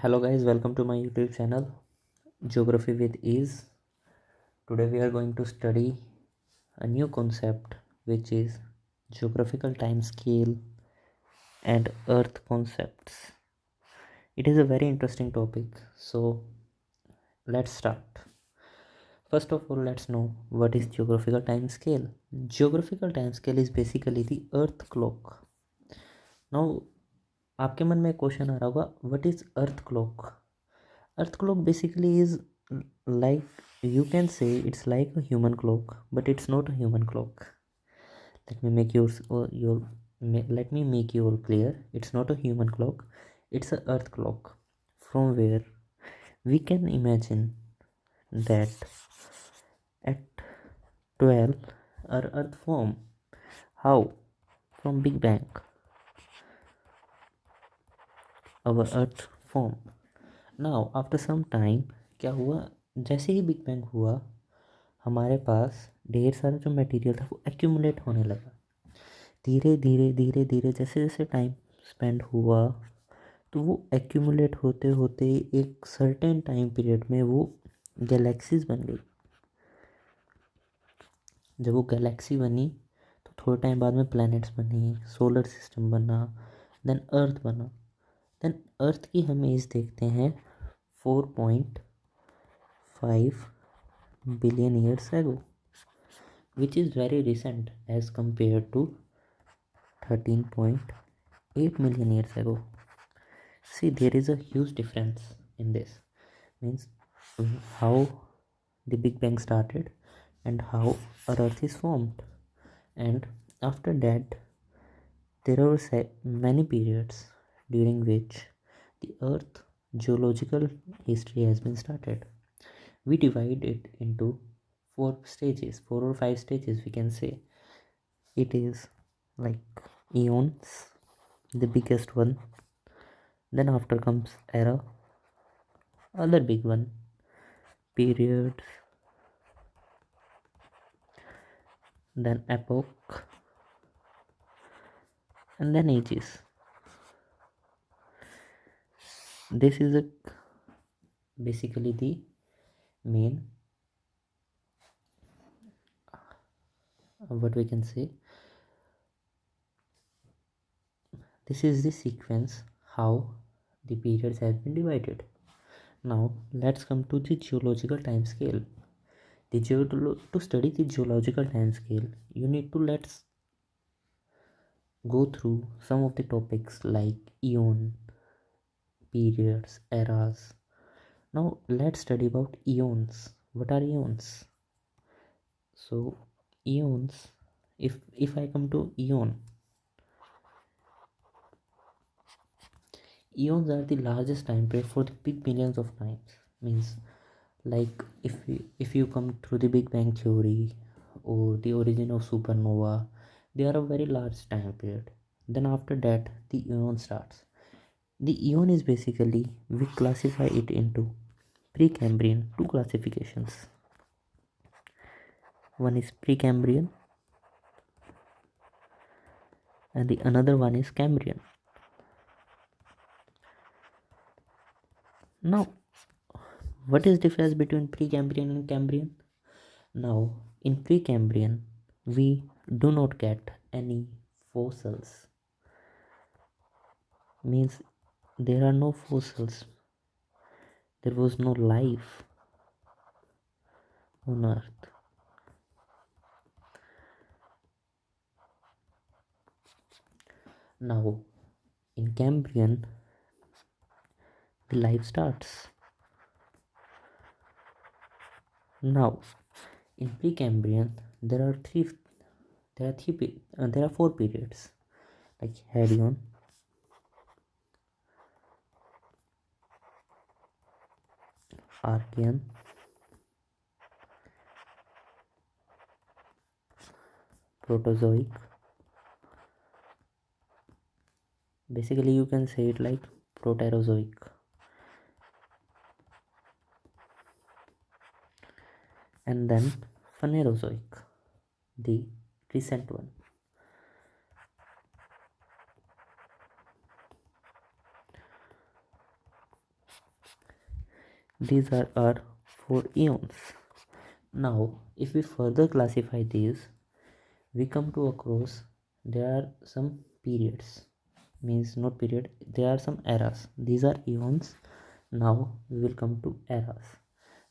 Hello guys, welcome to my YouTube channel Geography with Ease. Today we are going to study a new concept which is geographical time scale and earth concepts. It is a very interesting topic, so let's start. First of all, let's know what is geographical time scale. Geographical time scale is basically the earth clock. Now आपके मन में question आ रहा होगा, what is earth clock? Earth clock basically is like, you can say it's like a human clock, but it's not a human clock. Let me make let me make you all clear. It's not a human clock. It's a earth clock, from where we can imagine that at 12 our earth form. How? From Big Bang our earth form. Now after some time क्या हुआ, जैसे ही big bang हुआ हमारे पास ढेर सारा जो material था वो एक्यूमुलेट होने लगा। धीरे धीरे धीरे धीरे जैसे जैसे टाइम स्पेंड हुआ तो वो एक्यूमुलेट होते होते एक सर्टेन टाइम पीरियड में वो गैलेक्सीज बन गई। जब वो गैलेक्सी बनी तो थोड़े टाइम बाद में प्लैनेट्स बनी, सोलर सिस्टम बना, देन अर्थ बना। देन अर्थ की हम एज देखते हैं 4.5 billion years ago, which is very recent as compared to 13.8 million years ago. See, there is a huge difference in this. Means how the Big Bang started and how our Earth is formed. And after that, there are many periods during which the Earth geological history has been started. We divide it into four or five stages, we can say. It is like eons, the biggest one. Then after comes era, other big one, periods, then epoch, and then ages. This is basically the main, what we can say. This is the sequence how the periods have been divided. Now let's come to the geological time scale. To study the geological time scale, you need to let's go through some of the topics like eon, periods, eras. Now let's study about eons. What are eons? So eons, if I come to eons are the largest time period for the big millions of times. Means like if you come through the Big Bang theory or the origin of supernova, they are a very large time period. Then after that the eon starts. The eon is basically, we classify it into Precambrian, two classifications. One is Precambrian and the another one is Cambrian. Now what is difference between Precambrian and Cambrian? Now in Precambrian we do not get any fossils. Means there are no fossils, there was no life on earth. Now in Cambrian the life starts. Now in Precambrian there are four periods like Helion, Archean, Proterozoic. Basically you can say it like Proterozoic. And then Phanerozoic, the recent one. These are our four eons. Now, if we further classify these, we come to across there are some periods, means not period, there are some eras. These are eons. Now we will come to eras.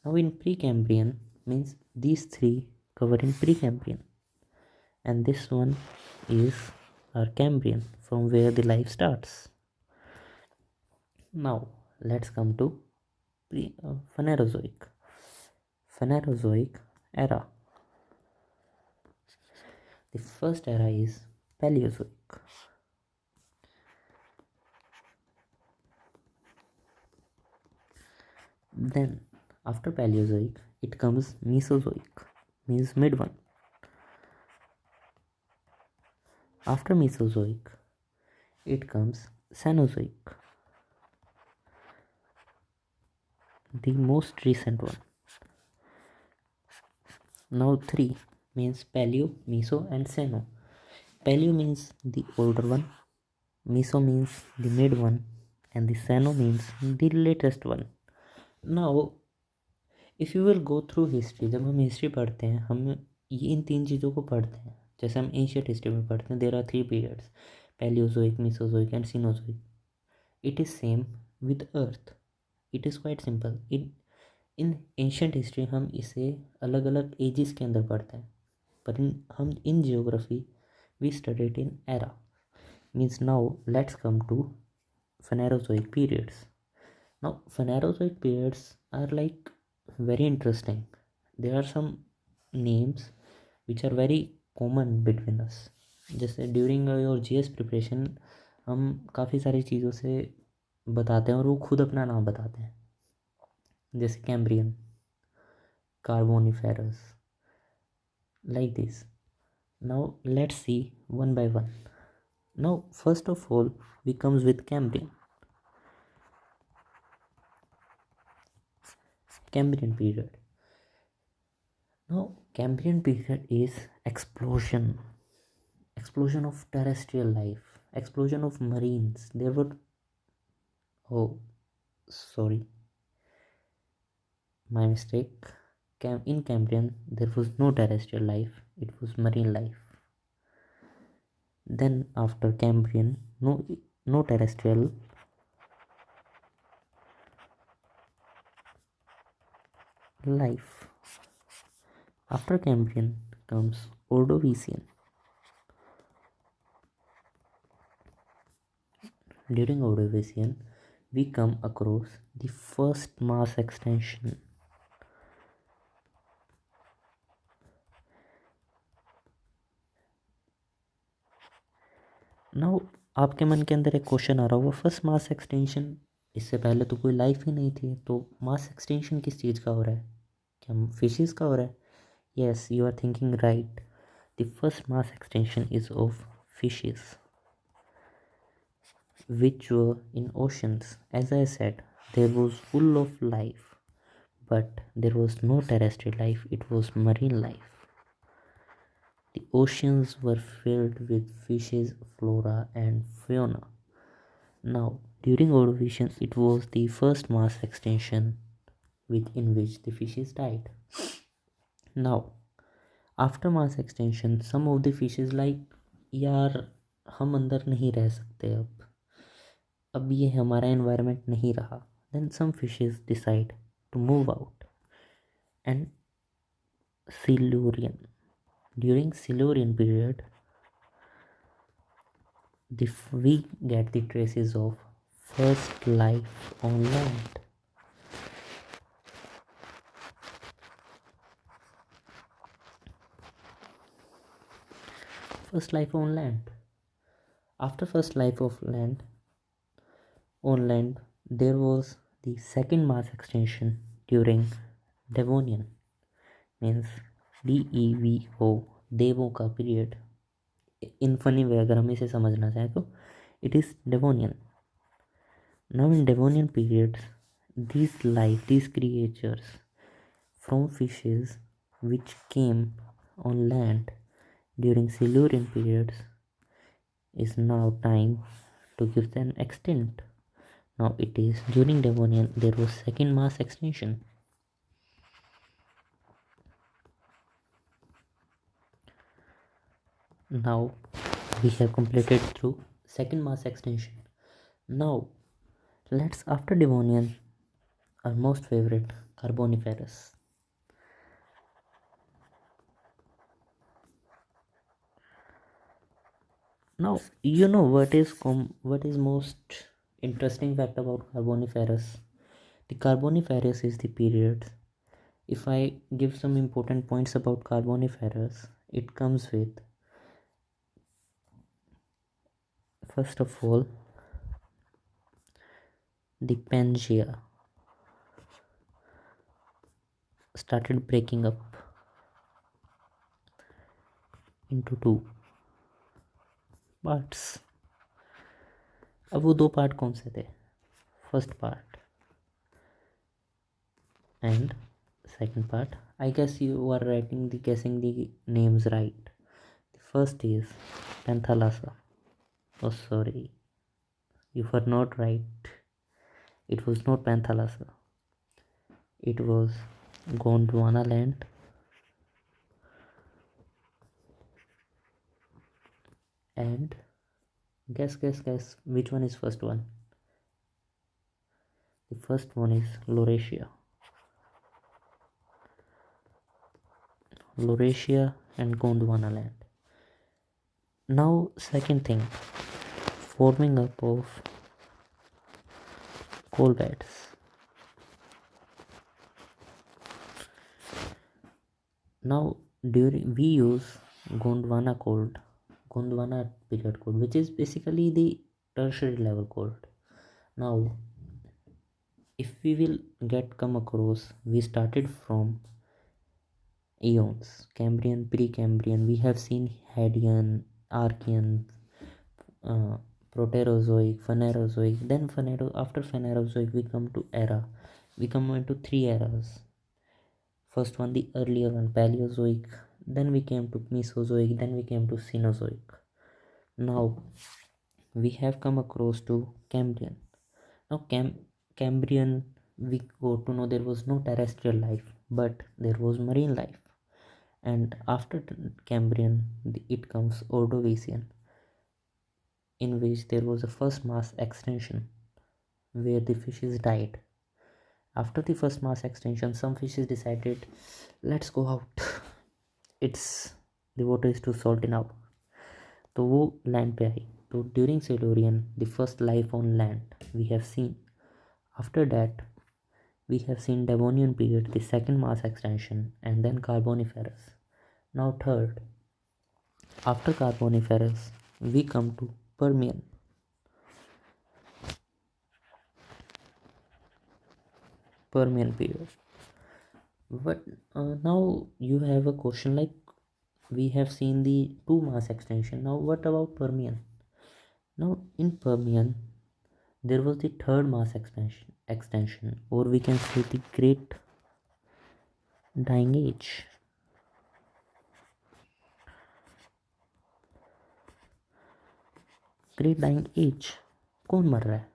Now in Precambrian means these three cover in Precambrian, and this one is our Cambrian, from where the life starts. Now let's come to Phanerozoic. Phanerozoic era. The first era is Paleozoic. Then after Paleozoic it comes Mesozoic, means mid one. After Mesozoic it comes Cenozoic, the most recent one. Now three means Paleo, Meso and Ceno. Paleo means the older one, Meso means the mid one, and the Ceno means the latest one. Now if you will go through history, जब हम history पढ़ते हैं हम ये इन तीन चीज़ों को पढ़ते हैं, जैसे हम एंशियंट हिस्ट्री में पढ़ते हैं there are three periods, Paleozoic, Mesozoic and Cenozoic. It is same with Earth. It is quite simple. In ancient history हम इसे अलग अलग एजेस के अंदर पढ़ते हैं, पर हम in geography we studied in era. Means now let's come to Phanerozoic periods. Now Phanerozoic periods are like very interesting. There are some names which are very common between us. जैसे during your GS preparation हम काफ़ी सारी चीज़ों से बताते हैं और वो खुद अपना नाम बताते हैं, जैसे Cambrian, Carboniferous, like this. Now let's see one by one. Now first of all we comes with Cambrian. Cambrian period. Now Cambrian period is explosion of terrestrial life, explosion of marines. There were, oh sorry, my mistake. In Cambrian there was no terrestrial life, it was marine life. Then after Cambrian, no terrestrial. Life. After Cambrian comes Ordovician. During Ordovician, we come across the first mass extinction. Now आपके मन के अंदर एक question आ रहा होगा, first mass extension, इससे पहले तो कोई लाइफ ही नहीं थी, तो मास एक्सटेंशन किस चीज़ का हो रहा है? क्या फिशेस का हो रहा है? Yes, you are thinking right. The first mass extension is of fishes which were in oceans. As I said, there was full of life, but there was no terrestrial life, it was marine life. The oceans were filled with fishes, flora and fauna. Now during Ordovician it was the first mass extinction in which the fishes died. Now after mass extinction some of the fishes like, यार हम अंदर नहीं रह सकते, अब ये हमारा environment नहीं रहा. Then some fishes decide to move out. And Silurian. During Silurian period, we get the traces of first life on land. First life on land. After first life on land, there was the second mass extinction during Devonian, means DEVO, देवों का period. इन funny way अगर हम इसे समझना चाहें तो it is Devonian. Now in Devonian periods, these creatures from fishes which came on land during Silurian periods is now time to give them extinct. Now it is during Devonian there was second mass extinction. Now we have completed through second mass extinction. Now let's after Devonian our most favorite Carboniferous. Now you know what is most interesting fact about Carboniferous. The Carboniferous is the period. If I give some important points about Carboniferous, it comes with first of all the Pangea started breaking up into two parts. अब वो दो part कौन से थे? First part and second part. I guess you are guessing the names right. The first is Panthalassa. Oh, sorry, you were not right. It was not Panthalassa. It was Gondwana land. And guess which one is first one? The first one is Laurasia and Gondwana land. Now second thing, forming up of coal beds. Now during we use Gondwana period code, which is basically the tertiary level code. Now if we will come across, we started from eons, Cambrian, Precambrian. We have seen Hadean, Archean, uh, Proterozoic, Phanerozoic. Then after Phanerozoic, we come to era. We come into three eras. First one, the earlier one, Paleozoic. Then we came to Mesozoic. Then we came to Cenozoic. Now we have come across to Cambrian. Now Cambrian, we go to know there was no terrestrial life, but there was marine life. And after Cambrian, it comes Ordovician, in which there was a first mass extinction where the fishes died. After the first mass extinction, some fishes decided, let's go out. It's the water is too salty now. तो वो land पे आई. तो during Silurian the first life on land we have seen. After that we have seen Devonian period, the second mass extinction, and then Carboniferous. Now third, after Carboniferous, we come to Permian. Permian period. But now you have a question like we have seen the two mass extinction. Now what about Permian? Now in Permian, there was the third mass extension, or we can say the Great Dying Age. Great Dying Age. कौन मर रहा है?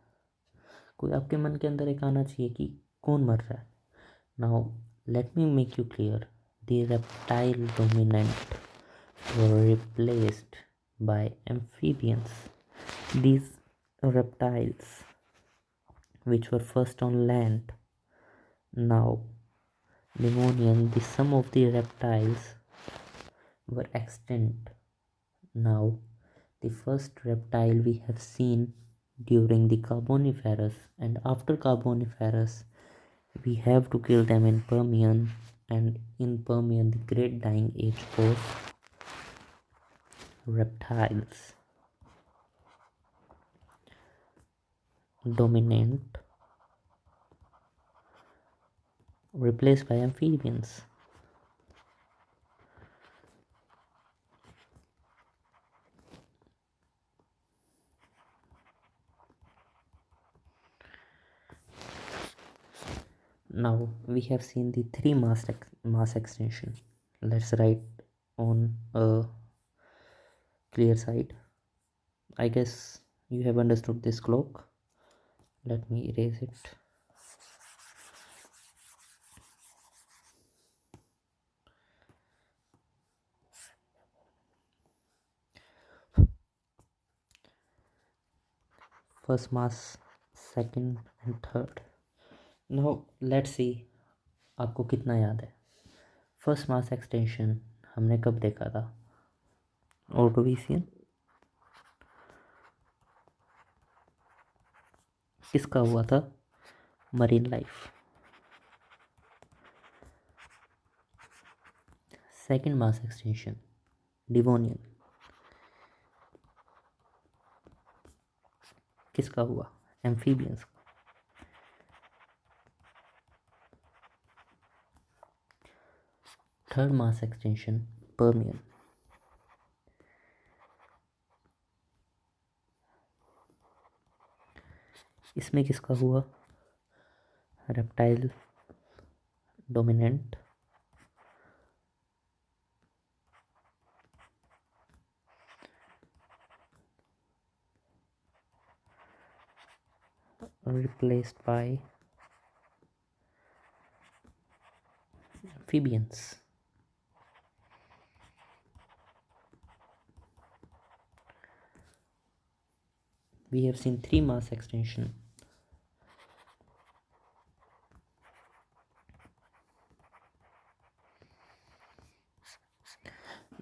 कोई आपके मन के अंदर एक आना चाहिए कि कौन मर रहा है. Now let me make you clear. The reptile dominant were replaced by amphibians. These reptiles, which were first on land, now Devonian, the some of the reptiles were extinct. Now the first reptile we have seen during the Carboniferous, and after Carboniferous we have to kill them in Permian, and in Permian the Great Dying Age of reptiles dominant, replaced by amphibians. Now we have seen the three mass extinction. Let's write on a clear side. I guess you have understood this clock. Let me erase it. First mass, second and third. Now let's see आपको कितना याद है. First mass extension हमने कब देखा था? Ordovician. किसका हुआ था? Marine life. सेकंड मास एक्सटेंशन डिवोनियन. किसका हुआ? एम्फीबियंस. थर्ड मास एक्सटेंशन पर्मियन. इसमें किसका हुआ? Reptile dominant. Replaced by amphibians. We have seen three mass extension.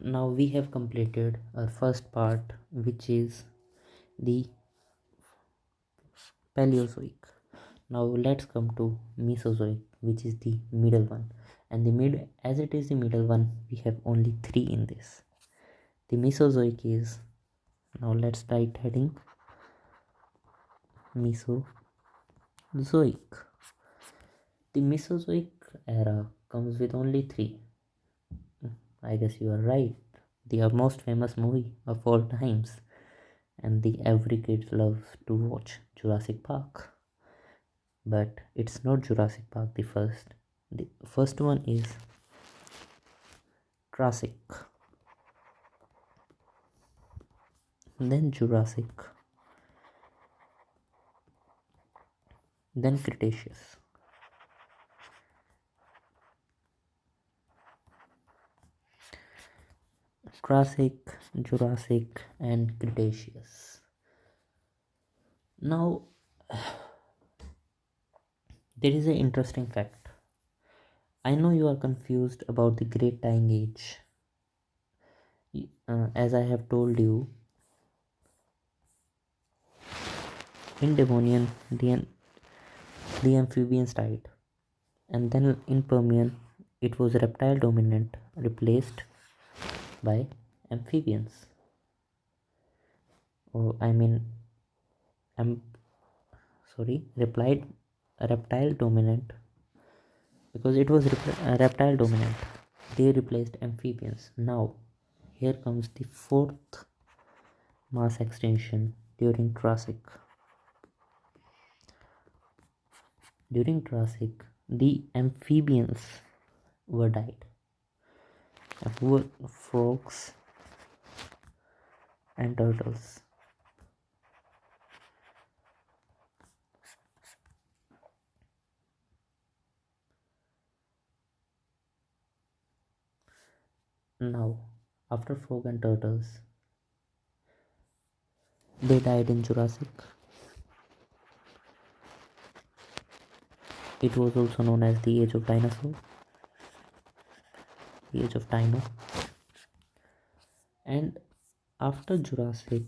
Now we have completed our first part, which is the Paleozoic. Now let's come to Mesozoic, which is the middle one. And as it is the middle one, we have only three in this. The Mesozoic is, now let's write heading Mesozoic. The Mesozoic era comes with only three. I guess you are right. The most famous movie of all times, and the every kid loves to watch Jurassic Park. But it's not Jurassic Park the first. The first one is Triassic, then Jurassic, then Cretaceous. Triassic, Jurassic, and Cretaceous. Now, there is an interesting fact. I know you are confused about the Great Dying Age. As I have told you, in Devonian, the amphibians died, and then in Permian, it was reptile dominant replaced by amphibians. Oh, I mean, I'm sorry, replied reptile dominant, because it was reptile dominant. They replaced amphibians. Now, here comes the fourth mass extinction during Triassic. During Triassic, the amphibians were died. Who were frogs and turtles. Now, after frog and turtles, they died in Jurassic. It was also known as the Age of Dinosaur, the Age of Dino. And after Jurassic,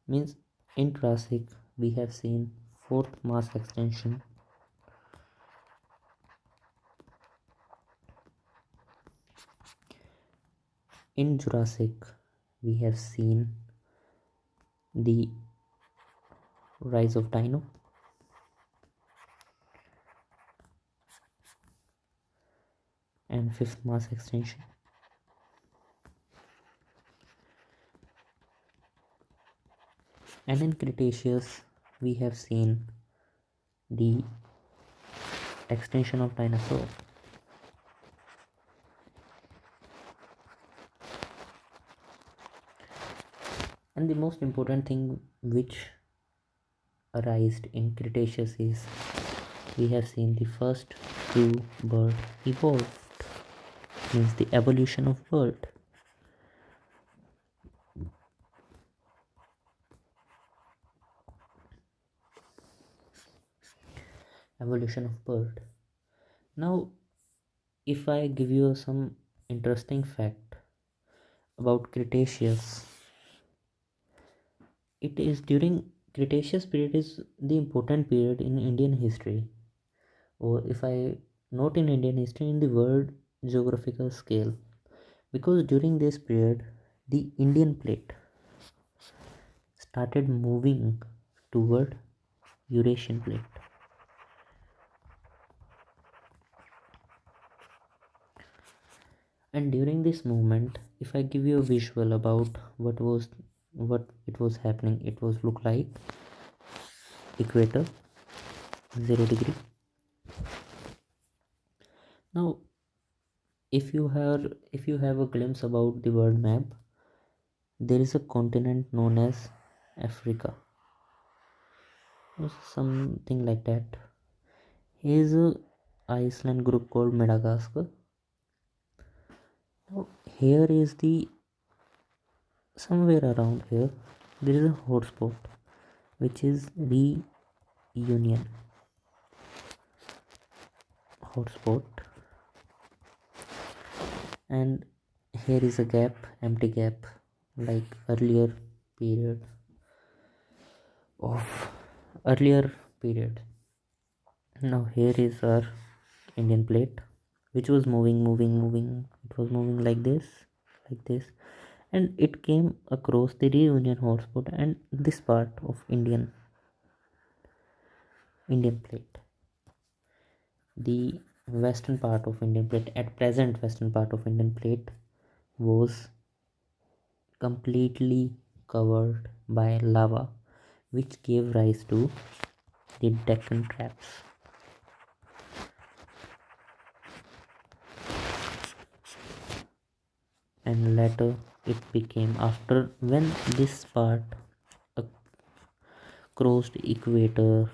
means in Jurassic, we have seen fourth mass extinction. In Jurassic, we have seen the rise of Dino. And fifth mass extinction. And in Cretaceous, we have seen the extinction of dinosaur. And the most important thing which arisen in Cretaceous is we have seen the first true bird evolved, means the evolution of bird. Evolution of bird. Now, if I give you some interesting fact about Cretaceous, it is during Cretaceous period is the important period in Indian history, or if I note in Indian history in the world geographical scale, because during this period the Indian plate started moving toward Eurasian plate. And during this movement, if I give you a visual about what it was happening, it was look like equator 0 degree. Now if you have a glimpse about the world map, there is a continent known as Africa or something like that. Here is a Iceland group called Madagascar. Now here is the somewhere around here there is a hotspot which is reunion hotspot, and here is a gap, empty gap, like period of earlier period. Now here is our Indian plate which was moving, it was moving like this, and it came across the reunion hotspot and this part of Indian plate, the western part of Indian plate, at present western part of Indian plate was completely covered by lava, which gave rise to the Deccan traps. And later it became, after when this part crossed equator,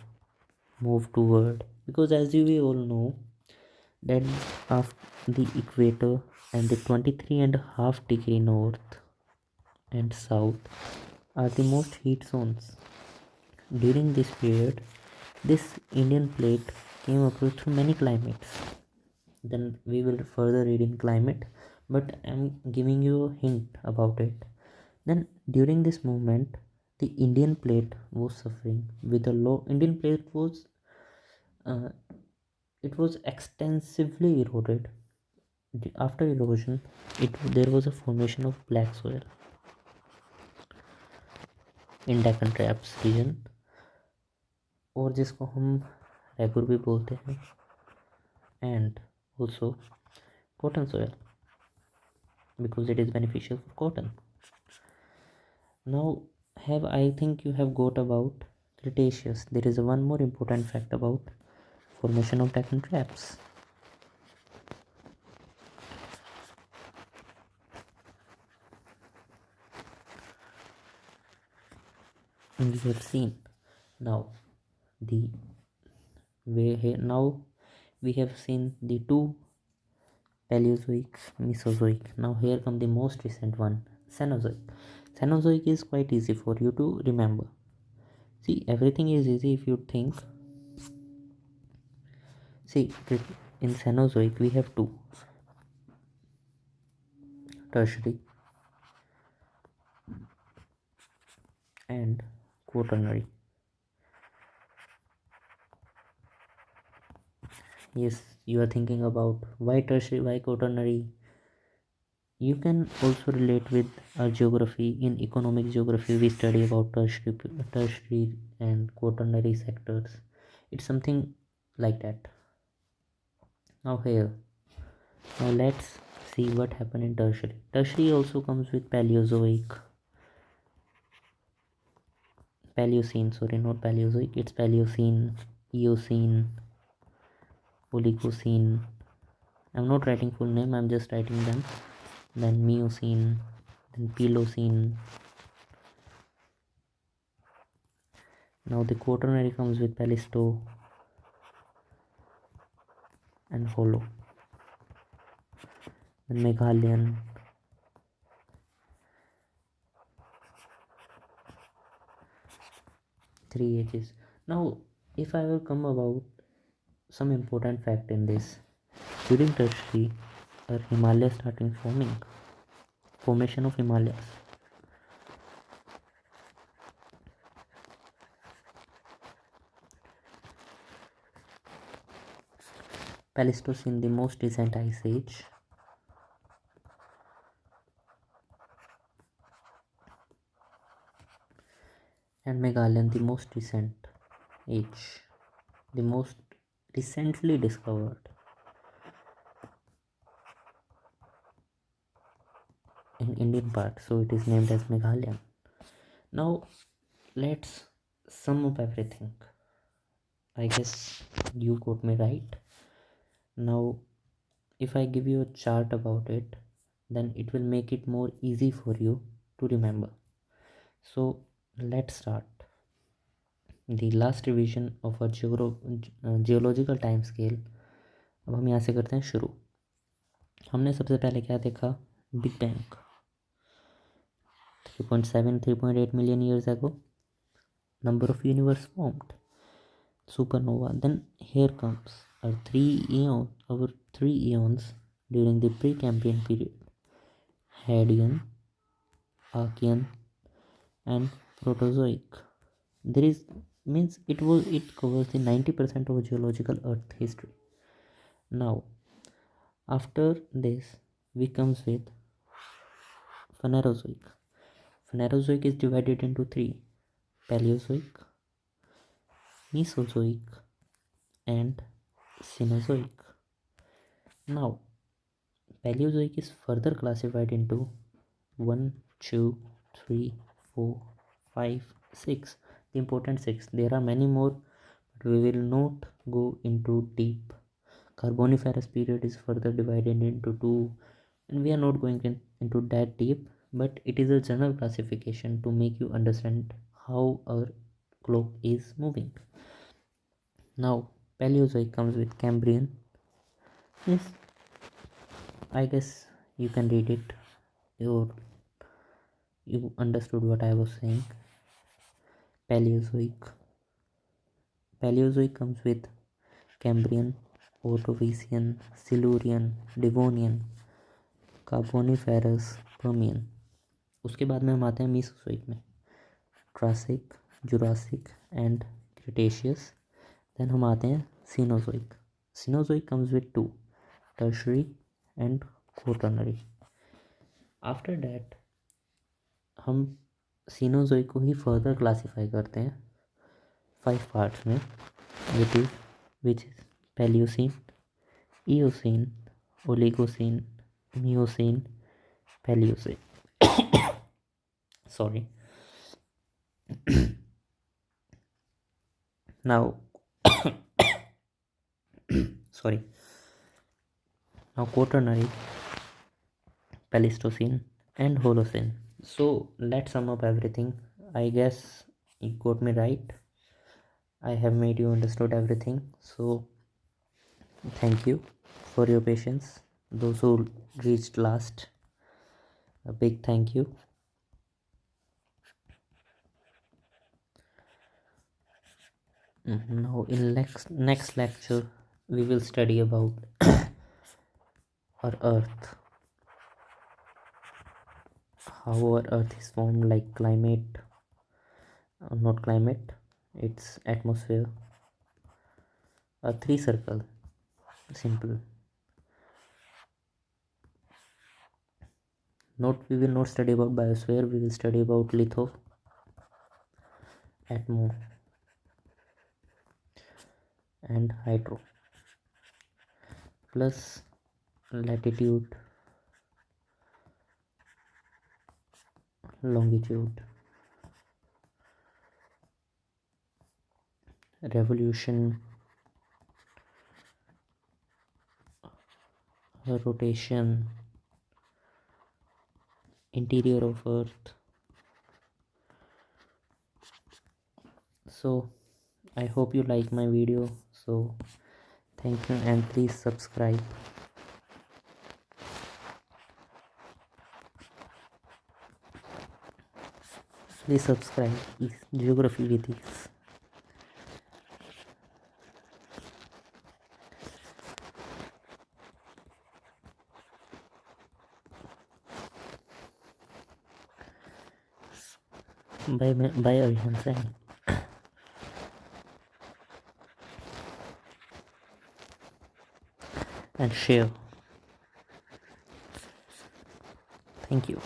moved toward, because as you we all know that after the equator and the 23.5 degree north and south are the most heat zones. During this period, this Indian plate came across through many climates. Then we will further read in climate, but I'm giving you a hint about it. Then during this movement, the Indian plate was suffering with a low. Indian plate was uh, it was extensively eroded. After erosion, there was a formation of black soil in Deccan Traps region, और जिसको हम रैगुर भी बोलते हैं, and also cotton soil because it is beneficial for cotton. Now I think you have got about Cretaceous. There is one more important fact about formation of Deccan Traps. And we have seen now the way here. Now we have seen the two Paleozoic, Mesozoic. Now here come the most recent one, Cenozoic. Cenozoic is quite easy for you to remember. See, everything is easy if you think. See, in Cenozoic we have two, tertiary and quaternary. Yes, you are thinking about why tertiary, why quaternary. You can also relate with our geography. In economic geography we study about tertiary and quaternary sectors. It's something like that. Now let's see what happened in tertiary. Tertiary also comes with Paleocene, sorry, not Paleozoic, it's Paleocene, Eocene, Oligocene. I'm not writing full name, I'm just writing them. Then Miocene, then Pilocene, Now the quaternary comes with Palesto and Holo. Then Meghalayan, three ages. Now, if I will come about some important fact in this, during Tertiary, Himalayas starting formation of Himalayas. Pleistocene, the most recent ice age. And Meghalayan, the most recent age, the most recently discovered in Indian part, so it is named as Meghalayan. Now let's sum up everything. I guess you got me right. Now if I give you a chart about it, then it will make it more easy for you to remember. So let's start the last revision of a geological time scale. अब हम यहाँ से करते हैं शुरू. हमने सबसे पहले क्या देखा? Big bang 3.7 3.8 million years ago. Number of universe formed. Supernova. Then here comes our three eons during the Precambrian period: Hadean, Archean, and Proterozoic. There is means it covers the 90% of geological Earth history. Now, after this, we comes with Phanerozoic. Phanerozoic is divided into three: Paleozoic, Mesozoic, and Cenozoic. Now, Paleozoic is further classified into 1, 2, 3, 4, 5, 6. The important 6. There are many more, but we will not go into deep. Carboniferous period is further divided into 2, and we are not going into that deep, but it is a general classification to make you understand how our clock is moving. Now, Paleozoic comes with Cambrian. Yes, I guess you can read it, or you understood what I was saying. Paleozoic comes with Cambrian, Ordovician, Silurian, Devonian, Carboniferous, Permian. उसके बाद में हम आते हैं Mesozoic में, Triassic, Jurassic and Cretaceous. Then हम आते हैं Cenozoic. Cenozoic comes with 2, tertiary and quaternary. After that हम सीनोजोइक को ही फर्दर क्लासीफाई करते हैं 5 पार्ट्स में, which is Paleocene, Eocene, Oligocene, Miocene, Paleocene. Sorry. Now, sorry. Now Quaternary, Pleistocene, and Holocene. So let's sum up everything. I guess you got me right. I have made you understood everything. So thank you for your patience. Those who reached last, a big thank you. Now in next lecture we will study about our Earth, how our Earth is formed, like climate, not climate, its atmosphere, a 3 circle, simple. We will not study about biosphere, we will study about litho, atmo, and hydro, plus latitude, longitude, revolution, rotation, interior of Earth, So I hope you like my video. So thank you, and please subscribe. Please subscribe. Geography with Ease. Bye everyone. And share. Thank you.